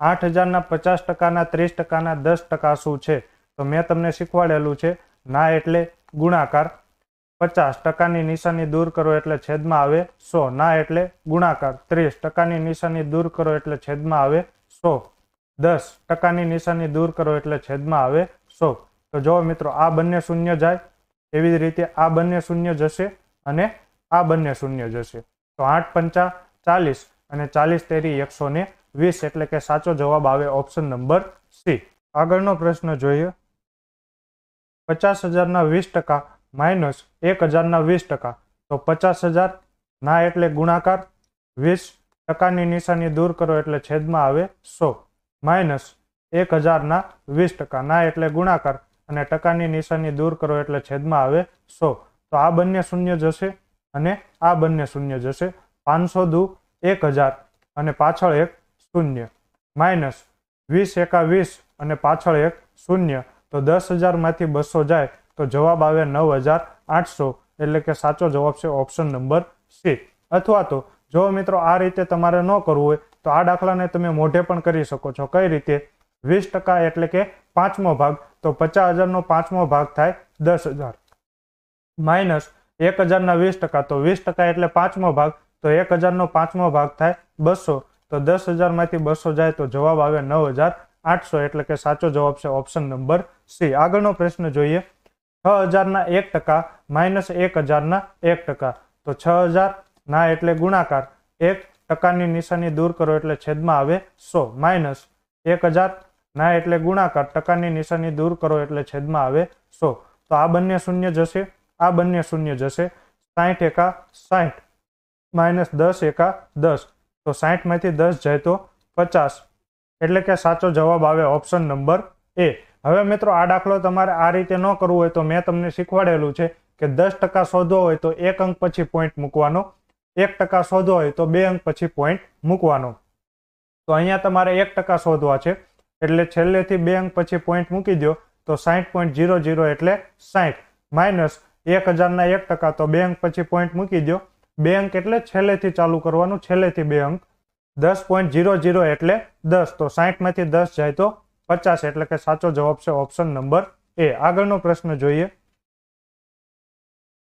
8000 50% 30% 10% શું છે? તો મેં તમને શીખવાડેલું છે ના એટલે ગુણાકાર, 50%ની નિશાની દૂર કરો એટલે છેદમાં આવે 100, ના એટલે ગુણાકાર, 30%ની નિશાની દૂર કરો એટલે છેદમાં આવે 100, 10%ની નિશાની દૂર કરો એટલે છેદમાં આવે 100. તો જો મિત્રો આ બંને શૂન્ય જાય, એવી જ રીતે આ બંને શૂન્ય જશે અને આ બંને શૂન્ય જશે. તો 8 પંચા 40 અને 40 તેરી 120, એટલે કે સાચો જવાબ આવે ઓપ્શન નંબર સી. આગળનો પ્રશ્ન જોઈએ. 50,000ના 20% માઇનસ 1,000ના 20%. તો 50,000 ના એટલે ગુણાકાર, 20%ની નિશાની દૂર કરો એટલે છેદમાં આવે 100, માઇનસ 1,000ના 20%, ના એટલે ગુણાકાર અને ટકાની નિશાની દૂર કરો એટલે છેદમાં આવે 100. તો આ બંને શૂન્ય જશે અને આ બંને શૂન્ય જશે. 500 દુ 1000 અને પાછળ એક શૂન્ય, માઇનસ 20 એકા 20 અને પાછળ એક શૂન્ય. તો 10,000 માંથી 200 જાય તો જવાબ આવે 9,800, એટલે કે સાચો જવાબ છે ઓપ્શન નંબર સી. અથવા તો જો મિત્રો આ રીતે તમારે ન કરવું હોય તો આ દાખલાને તમે મોઢે પણ કરી શકો છો. કઈ રીતે? 20% એટલે કે પાંચમો ભાગ, તો 50,000નો પાંચમો ભાગ થાય 10,000, માઇનસ 1,000ના 20%, તો 20% એટલે પાંચમો ભાગ, તો 1,000નો પાંચમો ભાગ થાય 200, તો 10,000 માંથી 200 જાય તો જવાબ આવે 9,800, એટલે કે સાચો જવાબ છે ઓપ્શન નંબર સી. આગળનો પ્રશ્ન જોઈએ. 6,000ના 1% માઇનસ 1,000ના 1%. તો 6,000 ના એટલે ગુણાકાર, 1%ની નિશાની દૂર કરો એટલે છેદમાં આવે 100, માઇનસ 1,000 ના એટલે ગુણાકાર, ટકાની નિશાની દૂર કરો એટલે છેદમાં આવે 100. તો આ બંને શૂન્ય જશે, આ બંને શૂન્ય જશે. 60 એકા 60 માઇનસ 10 એકા 10. તો 60 માંથી 10 જાય તો 50, એટલે કે સાચો જવાબ આવે ઓપ્શન નંબર એ. હવે મિત્રો આ દાખલો તમારે આ રીતે ન કરવું હોય તો મેં તમને શીખવાડેલું છે કે 10% શોધવો હોય તો 1 અંક પછી પોઈન્ટ મૂકવાનો, 1% શોધવો હોય તો 2 અંક પછી પોઈન્ટ મૂકવાનો. તો અહીંયા તમારે 1% શોધવા છે એટલે છેલ્લેથી 2 અંક પછી પોઈન્ટ મૂકી દો તો 60.00 એટલે 60, માઇનસ 1,000ના 1% તો 2 અંક પછી પોઈન્ટ મૂકી દો, 2 અંક એટલે છેલ્લેથી ચાલુ કરવાનું, છેલ્લેથી 2 અંક, 10.00 એટલે 10, તો 60 માંથી 10 જાય તો 50, એટલે કે સાચો જવાબ છે ઓપ્શન નંબર એ. આગળનો પ્રશ્ન જોઈએ.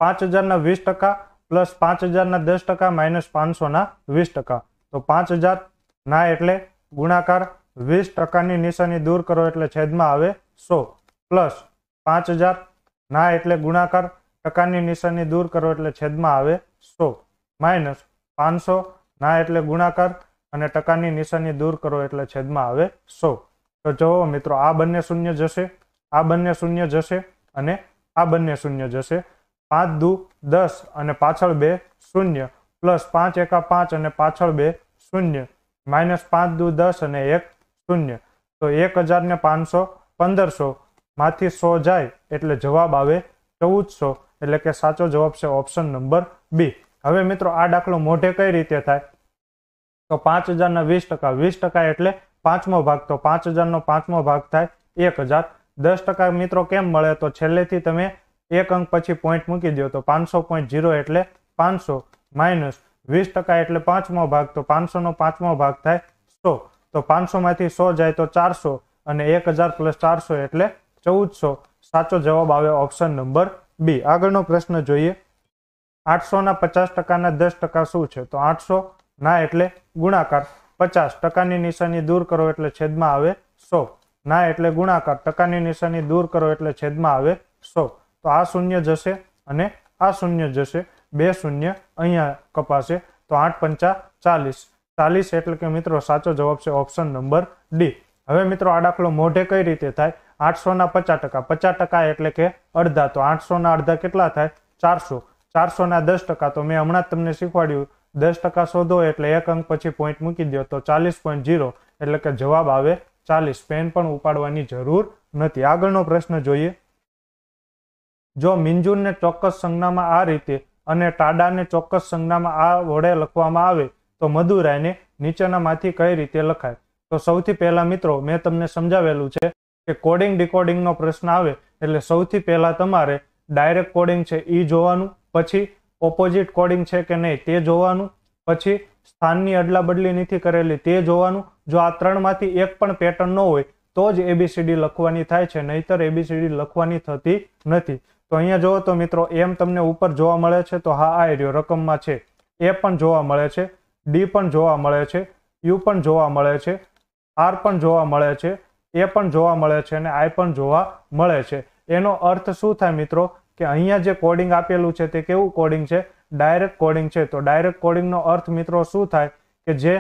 5,000ના 20% પ્લસ 5,000ના 10% માઇનસ 500ના 20%. તો 5,000 ના એટલે ગુણાકાર, 20%ની નિશાની દૂર કરો એટલે છેદમાં આવે 100, પ્લસ 5,000 ના એટલે ગુણાકાર, ટકાની નિશાની દૂર કરો એટલે છેદમાં આવે 100, માઇનસ 500 ના એટલે ગુણાકાર અને ટકાની નિશાની દૂર કરો એટલે છેદમાં આવે 100. તો જુઓ મિત્રો આ બંને શૂન્ય જશે, આ બંને શૂન્ય જશે અને આ બંને શૂન્ય જશે. 5 દુ 10 અને પાછળ 2 શૂન્ય, પ્લસ 5 એકા 5 અને પાછળ 2 શૂન્ય, માઇનસ 5 દુ 10 અને 1 શૂન્ય. તો 1,000 ને 500 1500 માંથી 100 જાય એટલે જવાબ આવે 1400, એટલે કે સાચો જવાબ છે ઓપ્શન નંબર બી. હવે મિત્રો આ દાખલો મોઢે કઈ રીતે થાય? તો 5,000ના 20%, 20% એટલે પાંચમો ભાગ, તો 5,000નો પાંચમો ભાગ થાય 1,000. 10% મિત્રો કેમ મળે? તો છેલ્લેથી તમે 1 અંક પછી પોઈન્ટ મૂકી દો તો 500.0 એટલે 500, માઇનસ 20% એટલે પાંચમો ભાગ, તો 500નો પાંચમો ભાગ થાય 100, તો 500 માંથી 100 જાય તો 400 અને 1,000 પ્લસ 400 એટલે 1400. સાચો જવાબ આવે ઓપ્શન નંબર બી. આગળનો પ્રશ્ન જોઈએ. 800ના 50%ના 10% શું છે? તો 800 ના એટલે ગુણાકાર, 50%ની નિશાની દૂર કરો એટલે છેદમાં આવે 100, ના એટલે ગુણાકાર, ટકાની નિશાની દૂર કરો એટલે છેદમાં આવે 100. તો આ શૂન્ય જશે અને આ શૂન્ય જશે, 2 શૂન્ય અહીંયા કપાશે, તો 8 પંચા 40, 40 એટલે કે મિત્રો સાચો જવાબ છે ઓપ્શન નંબર ડી. હવે મિત્રો આ દાખલો મોઢે કઈ રીતે થાય? 800ના 50%, 50% એટલે કે અડધા, તો 800ના અડધા કેટલા થાય? 400, 400ના 10%, તો મેં હમણાં જ તમને શીખવાડ્યું 10% શોધો એટલે 1 અંક પછી પોઈન્ટ મૂકી દો તો 40.0, એટલે કે જવાબ આવે 40. પેન પણ ઉપાડવાની જરૂર નથી. આગળનો પ્રશ્ન જોઈએ. જો મિંજુરને ચોક્કસ સંજ્ઞામાં આ રીતે અને ટાડાને ચોક્કસ સંજ્ઞામાં આ વડે લખવામાં આવે તો મદુરાયને નીચેનામાંથી કઈ રીતે લખાય? તો સૌથી પહેલા મિત્રો મેં તમને સમજાવેલું છે કે કોડિંગ ડિકોડિંગનો પ્રશ્ન આવે એટલે સૌથી પહેલા તમારે ડાયરેક્ટ કોડિંગ છે એ જોવાનું, પછી ઓપોઝિટ કોડિંગ છે કે નહીં તે જોવાનું, પછી સ્થાનની અદલા બદલી નથી કરેલી તે જોવાનું. જો આ ત્રણમાંથી એક પણ પેટર્ન ન હોય તો જ ABCD લખવાની થાય છે, નહીતર ABCD લખવાની થતી નથી. તો અહીંયા જુઓ તો મિત્રો એમ તમને ઉપર જોવા મળે છે, તો હા આ રહ્યો રકમમાં છે. એ પણ જોવા મળે છે, ડી પણ જોવા મળે છે, યુ પણ જોવા મળે છે, આર પણ જોવા મળે છે, એ પણ જોવા મળે છે અને આઈ પણ જોવા મળે છે. એનો અર્થ શું થાય મિત્રો કે અહીંયા જે કોડિંગ આપેલું છે તે કેવું કોડિંગ છે? ડાયરેક્ટ કોડિંગ છે. તો ડાયરેક્ટ કોડિંગનો અર્થ મિત્રો શું થાય કે જે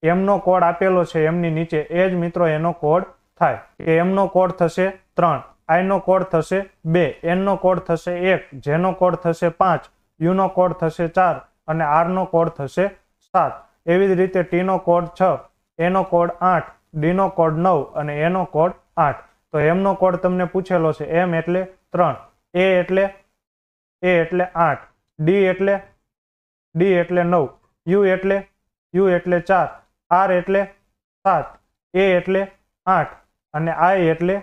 એમનો કોડ આપેલો છે એમની નીચે એ જ મિત્રો એનો કોડ થાય. કે એમનો કોડ થશે 3, આઈ નો કોડ થશે 2, એન નો કોડ થશે 1, જે નો કોડ થશે 5, યુ નો કોડ થશે 4 અને આર નો કોડ થશે 7. એવી જ રીતે ટી નો કોડ 6, એ નો કોડ 8, ડી નો કોડ 9 અને એ નો કોડ 8. તો એમ નો કોડ તમને પૂછેલો છે. એમ એટલે 3, એ એટલે 8, ડી એટલે 9, યુ એટલે 4, આર એટલે 7, એ એટલે 8 અને આઈ એટલે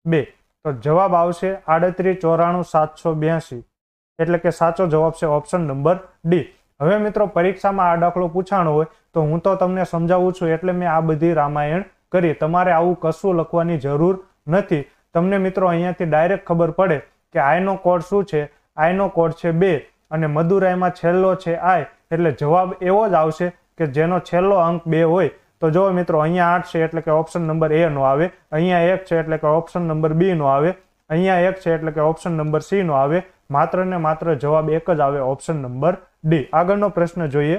2. તો જવાબ આવશે 38, 94, 782. એટલે કે સાચો જવાબ છે ઓપ્શન નંબર ડી. હવે મિત્રો પરીક્ષામાં આ દાખલો પૂછાણો હોય તો હું તો તમને સમજાવું છું એટલે મેં આ બધી રામાયણ કરી. તમારે આવું કશું લખવાની જરૂર નથી. તમને મિત્રો અહીંયાથી ડાયરેક્ટ ખબર પડે કે આઈ નો કોડ શું છે? આઈ નો કોડ છે 2 અને મદુરાઈમાં છેલ્લો છે આઈ, એટલે જવાબ એવો જ આવશે કે જેનો છેલ્લો અંક 2 હોય. તો જો મિત્રો અહીંયા 8 છે એટલે કે ઓપ્શન નંબર એ નો આવે, અહીંયા 1 છે એટલે કે ઓપ્શન નંબર બી નો આવે, અહીંયા 1 છે એટલે કે ઓપ્શન નંબર સી નો આવે. માત્ર ને માત્ર જવાબ એક જ આવે, ઓપ્શન નંબર ડી. આગળનો પ્રશ્ન જોઈએ.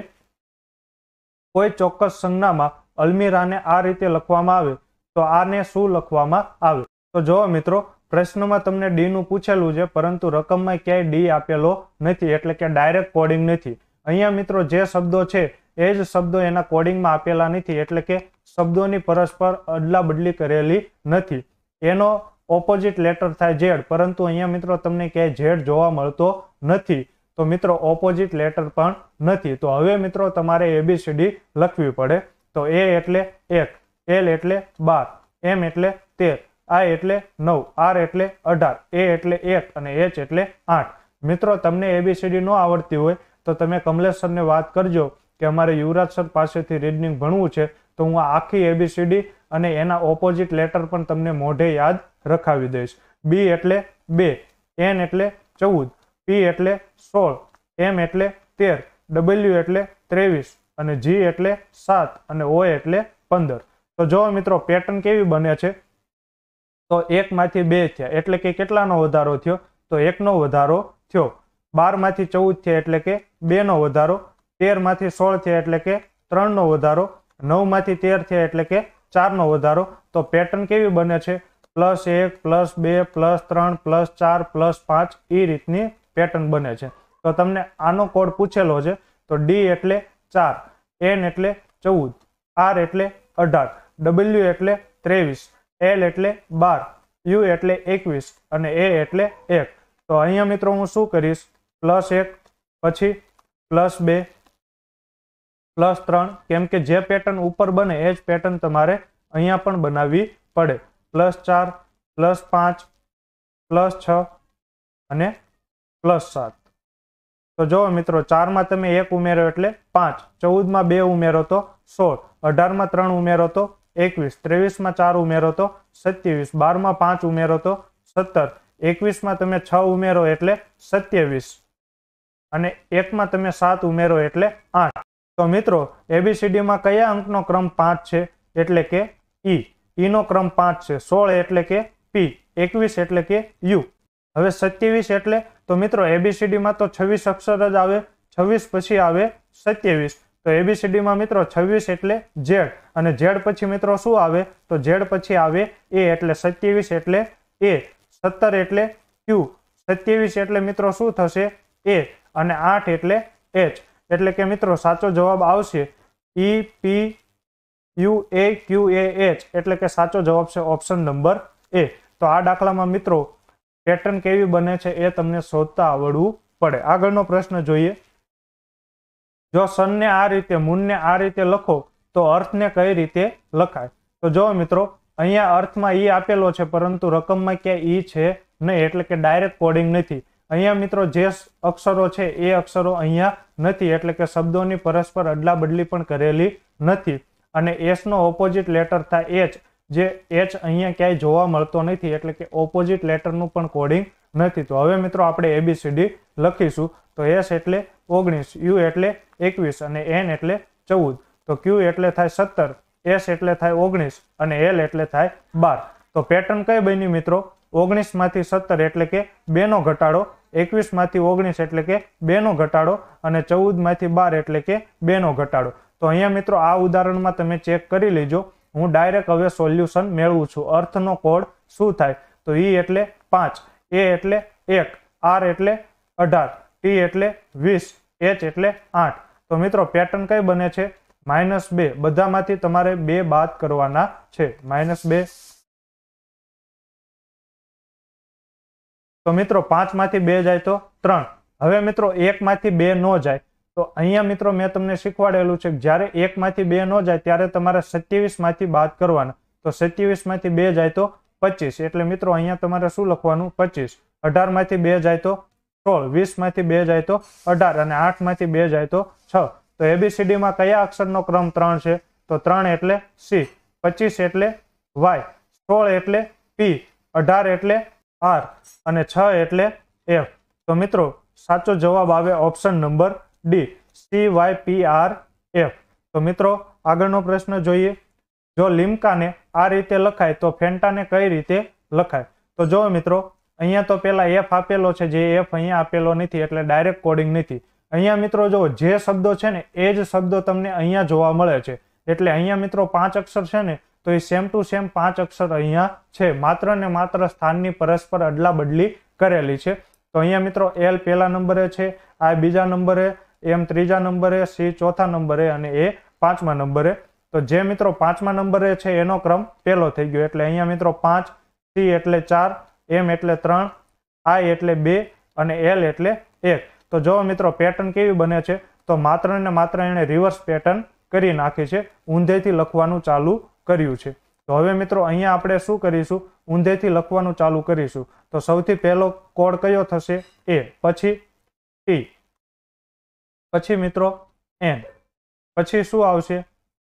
કોઈ ચોક્કસ સંજ્ઞામાં અલ્મીરાને આ રીતે લખવામાં આવે તો આને શું લખવામાં આવે? તો જો મિત્રો પ્રશ્નમાં તમને ડી નું પૂછેલું છે, પરંતુ રકમમાં ક્યાંય ડી આપેલો નથી, એટલે કે ડાયરેક્ટ કોડિંગ નથી. અહીંયા મિત્રો જે શબ્દો છે એ જ શબ્દો એના કોડિંગમાં આપેલા નથી, એટલે કે શબ્દોની પરસ્પર અદલા બદલી કરેલી નથી. એનો ઓપોઝિટ લેટર થાય ઝેડ, પરંતુ અહીંયા મિત્રો તમને ક્યાંય ઝેડ જોવા મળતો નથી. તો મિત્રો ઓપોઝિટ લેટર પણ નથી. તો હવે મિત્રો તમારે ABCD લખવી પડે. તો એ એટલે 1, એલ એટલે 12, એમ એટલે 13, આઈ એટલે 9, આર એટલે 18, એ એટલે 1 અને એચ એટલે 8. મિત્રો તમને ABCD ન આવડતી હોય તો તમે કમલેશ સરને વાત કરજો કે અમારે યુવરાજ સર પાસેથી રીઝનિંગ ભણવું છે, તો હું આ આખી ABCD અને એના ઓપોઝિટ લેટર પણ તમને મોઢે યાદ રખાવી દઈશ. બી એટલે 2, એન એટલે 14, પી એટલે 16, એમ એટલે 13, ડબલ્યુ એટલે 23 અને જી એટલે 7 અને ઓ એટલે 15. તો જો મિત્રો પેટર્ન કેવી બને છે? તો 1 માંથી 2 થયા એટલે કે કેટલાનો વધારો થયો? તો 1 નો વધારો થયો. 12 માંથી 14 થયા એટલે કે 2 નો વધારો. 13 માંથી 16 થયા એટલે કે 3 નો વધારો. 9 માંથી 13 થયા એટલે કે 4 નો વધારો. તો પેટર્ન કેવી બને છે? +1, +2, +3, +4, +5 એ રીતની પેટર્ન બને છે. તો તમને આનો કોડ પૂછેલો છે. તો ડી એટલે 4, એન એટલે 14, આર એટલે 18, ડબલ્યુ એટલે 23, એલ એટલે 12, યુ એટલે 21 અને એ એટલે 1. તો અહીંયા મિત્રો હું શું કરીશ? +1 પછી +2 +3, કેમ કે જે પેટર્ન ઉપર બને એ જ પેટર્ન તમારે અહીંયા પણ બનાવવી પડે. +4, +5, +6 અને +7. તો જો મિત્રો 4 માં તમે 1 ઉમેરો એટલે 5, 14 માં 2 ઉમેરો તો 16, 18 માં 3 ઉમેરો તો 21, 23 માં 4 ઉમેરો તો 27, 12 માં 5 ઉમેરો તો 17, 21 માં તમે 6 ઉમેરો એટલે 27 અને 1 માં તમે 7 ઉમેરો એટલે 8. તો મિત્રો ABCD માં કયા અંકનો ક્રમ 5 છે? એટલે કે ઈ નો ક્રમ 5 છે. 16 એટલે કે પી, 21 એટલે કે યુ. હવે 27 એટલે તો મિત્રો ABCD માં તો 26 અક્ષર જ આવે, 26 પછી આવે 27. તો ABCD માં મિત્રો 26 એટલે Z અને Z પછી મિત્રો શું આવે? તો Z પછી આવે એ, એટલે 27 એટલે એ, 17 એટલે Q, 27 એટલે મિત્રો શું થશે? એ અને 8 એટલે H. એટલે કે મિત્રો સાચો જવાબ આવશે E, P, U, A, Q, A, H. એટલે કે સાચો જવાબ છે ઓપ્શન નંબર એ. તો આ દાખલામાં મિત્રો પેટર્ન કેવી બને છે એ તમને શોધતા આવડવું પડે. આગળનો પ્રશ્ન જોઈએ. જો સનને આ રીતે, મૂનને આ રીતે લખો તો અર્થને કઈ રીતે લખાય? તો જો મિત્રો અહીંયા અર્થમાં ઈ આપેલો છે, પરંતુ રકમમાં ક્યાંય ઈ છે નહીં, એટલે કે ડાયરેક્ટ કોડિંગ નથી. અહીંયા મિત્રો જે અક્ષરો છે એ અક્ષરો અહીંયા નથી, એટલે કે શબ્દોની પરસ્પર અદલા બદલી પણ કરેલી નથી. અને એસ નો ઓપોઝિટ લેટર થાય એચ, જે એચ અહીંયા ક્યાંય જોવા મળતો નથી, એટલે કે ઓપોઝિટ લેટરનું પણ કોડિંગ નથી. તો હવે મિત્રો આપણે ABCD લખીશું. તો એસ એટલે 19, યુ એટલે 21 અને એન એટલે 14. તો ક્યુ એટલે થાય 17, એસ એટલે થાય 19 અને એલ એટલે થાય 12. તો પેટર્ન કઈ બની મિત્રો? 19 માંથી 17 એટલે કે 2 નો ઘટાડો, 21 માંથી 19 એટલે કે 2 નો ઘટાડો અને 14 માંથી 12 એટલે કે 2 નો ઘટાડો. તો અહીંયા મિત્રો આ ઉદાહરણમાં તમે ચેક કરી લેજો. હું ડાયરેક્ટ હવે સોલ્યુશન મેળવું છું. અર્થનો કોડ શું થાય? તો ઈ એટલે 5, એ એટલે 1, આર એટલે 18, ટી એટલે 20, એચ એટલે 8. તો મિત્રો પેટર્ન કઈ બને છે? -2. બધામાંથી તમારે 2 બાદ કરવાના છે. -2. તો મિત્રો 5 માંથી 2 જાય તો 3. હવે મિત્રો 1 માંથી 2 ન જાય તો અહીંયા મિત્રો મેં તમને શીખવાડેલું છે કે જ્યારે 1 માંથી 2 ન જાય ત્યારે તમારે 27 માંથી બાદ કરવાના. તો 27 માંથી 2 જાય તો 25. એટલે મિત્રો અહીંયા તમારે શું લખવાનું? 25. 18 માંથી 2 જાય તો 16, 20 માંથી 2 જાય તો 18 અને 8 માંથી 2 જાય તો 6. તો ABCD માં કયા અક્ષરનો ક્રમ 3 છે? તો 3 એટલે C, 25 એટલે Y, 16 એટલે P, 18 એટલે R અને 6 એટલે F. તો મિત્રો સાચો જવાબ આવે ઓપ્શન નંબર D, CYPRF. તો મિત્રો આગળનો પ્રશ્ન જોઈએ. જો લિમ્કાને આ રીતે લખાય તો ફેન્ટાને કઈ રીતે લખાય? તો જો મિત્રો અહીંયા તો પેલા F આપેલો છે, જે F અહીંયા આપેલો નથી એટલે ડાયરેક્ટ કોડિંગ નથી. અહીંયા મિત્રો જો જે શબ્દો છે ને એ જ શબ્દો તમને અહીંયા જોવા મળે છે. એટલે અહીંયા મિત્રો 5 અક્ષર છે ને તો એ સેમ ટુ સેમ 5 અક્ષર અહીંયા છે. માત્ર ને માત્ર સ્થાનની પરસ્પર અદલા બદલી કરેલી છે. તો અહીંયા મિત્રો L પહેલા નંબરે છે, I બીજા નંબરે, M ત્રીજા નંબરે, C ચોથા નંબરે અને A 5મા નંબરે. તો જે મિત્રો 5મા નંબરે છે એનો ક્રમ પહેલો થઈ ગયો. એટલે અહીંયા મિત્રો 5, C એટલે 4, M એટલે 3, I એટલે 2 અને L એટલે 1. તો જો મિત્રો પેટર્ન કેવી બને છે? તો માત્ર ને માત્ર એને રિવર્સ પેટર્ન કરી નાખી છે, ઊંધેથી લખવાનું ચાલુ કર્યું છે. તો હવે મિત્રો અહીંયા આપણે શું કરીશું? ઊંધેથી લખવાનું ચાલુ કરીશું. તો સૌથી પહેલો કોડ કયો થશે? A, પછી T, પછી મિત્રો N, પછી શું આવશે?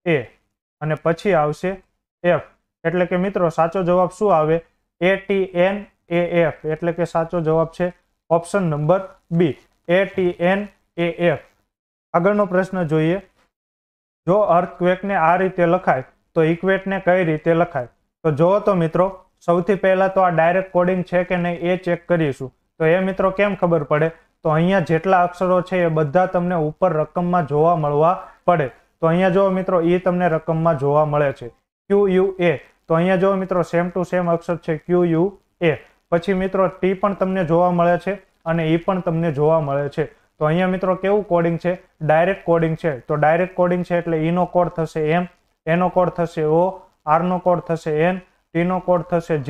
A અને પછી આવશે F. એટલે કે મિત્રો સાચો જવાબ શું આવે? ATNAF. એટલે કે સાચો જવાબ છે ઓપ્શન નંબર B, ATNAF. આગળનો પ્રશ્ન જોઈએ. જો અર્થક્વેકને આ રીતે લખાય તો ઇક્વેટને કઈ રીતે લખાય? તો જુઓ તો મિત્રો સૌથી પહેલા તો આ ડાયરેક્ટ કોડિંગ છે કે નહીં એ ચેક કરીશું. તો એ મિત્રો કેમ ખબર પડે? તો અહીંયા જેટલા અક્ષરો છે એ બધા તમને ઉપર રકમમાં જોવા મળવા પડે. તો અહીંયા જો મિત્રો એ તમને રકમમાં જોવા મળે છે. QUA. તો અહીંયા જો મિત્રો સેમ ટુ સેમ અક્ષર છે QUA. પછી મિત્રો T પણ તમને જોવા મળે છે અને E પણ તમને જોવા મળે છે. તો અહીંયા મિત્રો કેવું કોડિંગ છે? ડાયરેક્ટ કોડિંગ છે. તો ડાયરેક્ટ કોડિંગ છે એટલે E નો કોડ થશે M, A નો કોડ થશે O, R નો કોડ થશે N, T નો કોડ થશે G,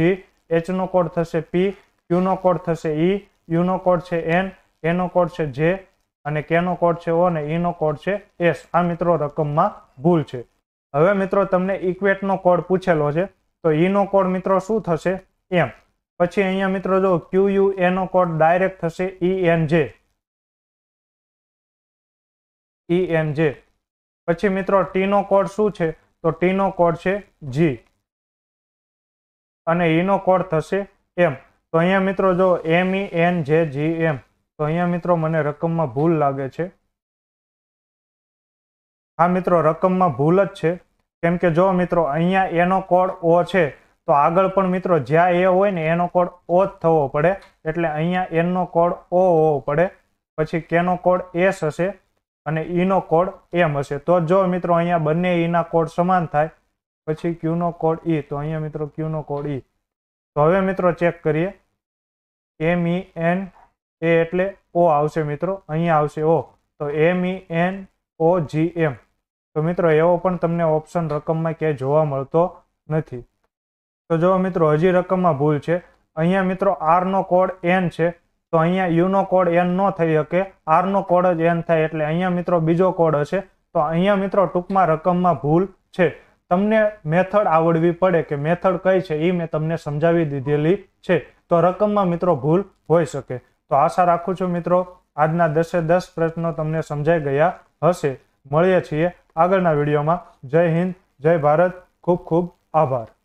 H નો કોડ થશે P, Q નો કોડ થશે E, U નો કોડ છે N, A નો કોડ છે J અને K નો કોડ છે O અને E નો કોડ છે S. આ મિત્રો રકમમાં ભૂલ છે. હવે મિત્રો તમને ઇક્વેટનો કોડ પૂછેલો છે. તો E નો કોડ મિત્રો શું થશે? M. પછી અહીંયા મિત્રો જો QUA નો કોડ ડાયરેક્ટ થશે ENJ. પછી મિત્રો T નો કોડ શું છે? તો T નો કોડ છે G અને E નો કોડ થશે M. તો અહીંયા મિત્રો જો MENJGM. તો અહીંયા મિત્રો મને રકમમાં ભૂલ લાગે છે. હા મિત્રો રકમમાં ભૂલ જ છે. કેમ કે જો મિત્રો અહીંયા A નો કોડ O છે તો આગળ પણ મિત્રો જ્યાં A હોય ને એનો કોડ O જ થવો પડે. એટલે અહીંયા N નો કોડ O હોવો પડે. પછી K નો કોડ S હશે અને E નો કોડ M હશે. તો જો મિત્રો અહીંયા બંને E ના કોડ સમાન થાય. પછી Q નો કોડ E. તો અહીંયા મિત્રો Q નો કોડ E. તો હવે મિત્રો ચેક કરીએ. MEN A એટલે O આવશે મિત્રો, અહીંયા આવશે O. તો MENOGM. તો મિત્રો એવો પણ તમને ઓપ્શન રકમમાં ક્યાંય જોવા મળતો નથી. તો જો મિત્રો હજી રકમમાં ભૂલ છે. અહીંયા મિત્રો R નો કોડ N છે તો અહીંયા U નો કોડ N ન થઈ શકે, R નો કોડ જ N થાય. એટલે અહીંયા મિત્રો બીજો કોડ હશે. તો અહીંયા મિત્રો ટૂંકમાં રકમમાં ભૂલ છે. તમને મેથડ આવડવી પડે કે મેથડ કઈ છે એ મેં તમને સમજાવી દીધેલી છે. તો રકમમાં મિત્રો ભૂલ હોઈ શકે. તો આશા રાખું છું મિત્રો આજના 10 એ 10 પ્રશ્નો તમને સમજાઈ ગયા હશે. મળીએ છીએ આગળના વિડીયોમાં. જય હિન્દ, જય ભારત, ખૂબ ખૂબ આભાર.